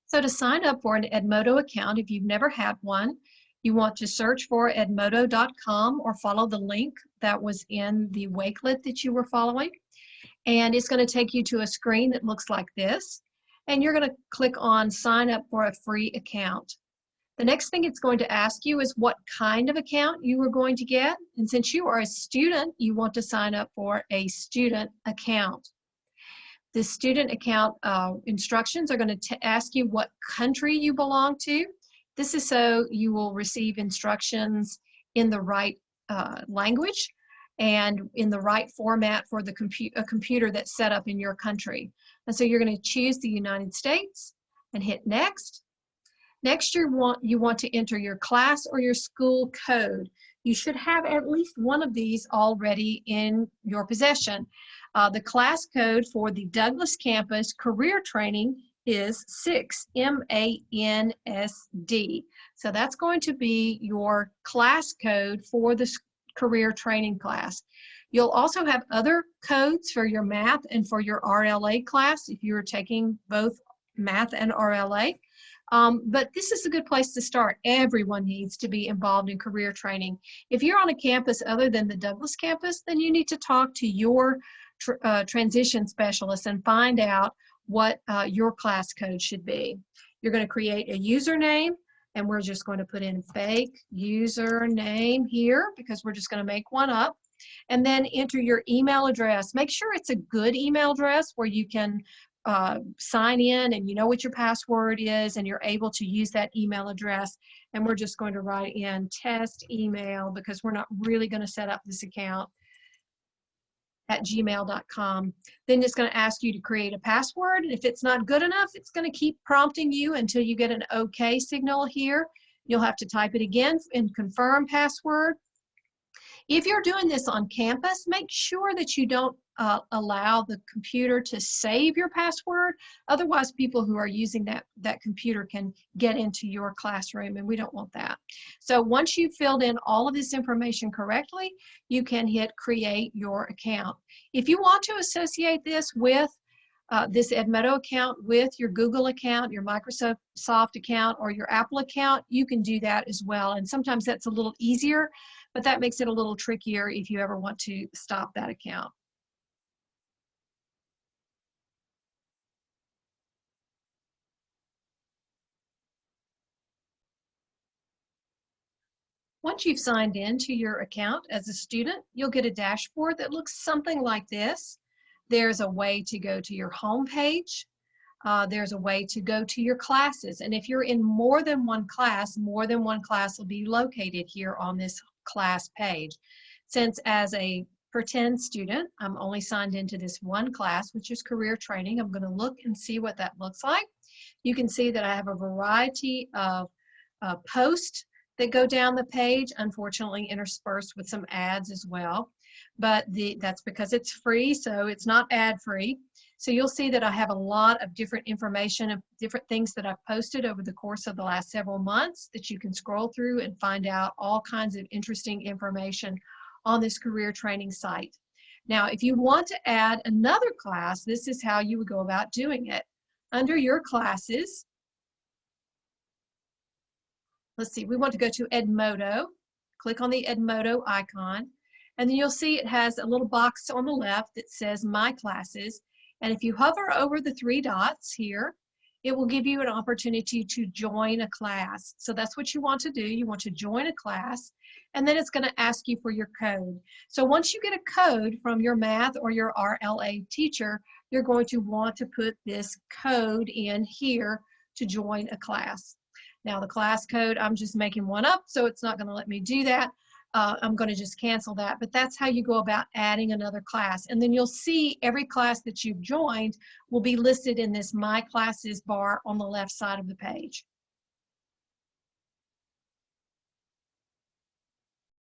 So to sign up for an Edmodo account, if you've never had one, you want to search for edmodo.com or follow the link that was in the Wakelet that you were following. And it's going to take you to a screen that looks like this. And you're going to click on sign up for a free account. The next thing it's going to ask you is what kind of account you are going to get. And since you are a student, you want to sign up for a student account. The student account instructions are going to ask you what country you belong to. This is so you will receive instructions in the right language and in the right format for the computer that's set up in your country. And so you're going to choose the United States and hit next. Next, you want to enter your class or your school code. You should have at least one of these already in your possession. The class code for the Douglas campus career training is 6, MANSD. So that's going to be your class code for the career training class. You'll also have other codes for your math and for your RLA class if you're taking both math and RLA. But this is a good place to start. Everyone needs to be involved in career training. If you're on a campus other than the Douglas campus, then you need to talk to your transition specialist and find out what your class code should be. You're going to create a username, and we're just going to put in fake username here because we're just going to make one up. And then enter your email address. Make sure it's a good email address where you can sign in and you know what your password is and you're able to use that email address. And we're just going to write in test email because we're not really going to set up this account at gmail.com. Then it's going to ask you to create a password. If it's not good enough, it's going to keep prompting you until you get an OK signal here. You'll have to type it again and confirm password. If you're doing this on campus, make sure that you don't allow the computer to save your password. Otherwise, people who are using that computer can get into your classroom, and we don't want that. So once you've filled in all of this information correctly, you can hit create your account. If you want to associate this with this Edmodo account with your Google account, your Microsoft account, or your Apple account, you can do that as well. And sometimes that's a little easier, but that makes it a little trickier if you ever want to stop that account. Once you've signed in to your account as a student, you'll get a dashboard that looks something like this. There's a way to go to your home page. There's a way to go to your classes. And if you're in more than one class will be located here on this class page. Since as a pretend student, I'm only signed into this one class, which is career training, I'm going to look and see what that looks like. You can see that I have a variety of posts that go down the page, unfortunately interspersed with some ads as well. But that's because it's free, so it's not ad-free. So you'll see that I have a lot of different information of different things that I've posted over the course of the last several months that you can scroll through and find out all kinds of interesting information on this career training site. Now, if you want to add another class, this is how you would go about doing it. Under your classes, let's see, we want to go to Edmodo. Click on the Edmodo icon, and then you'll see it has a little box on the left that says My Classes. And if you hover over the 3 dots here, it will give you an opportunity to join a class. So that's what you want to do. You want to join a class, and then it's going to ask you for your code. So once you get a code from your math or your RLA teacher, you're going to want to put this code in here to join a class. Now the class code, I'm just making one up, so it's not going to let me do that. I'm going to just cancel that, but that's how you go about adding another class. And then you'll see every class that you've joined will be listed in this My Classes bar on the left side of the page.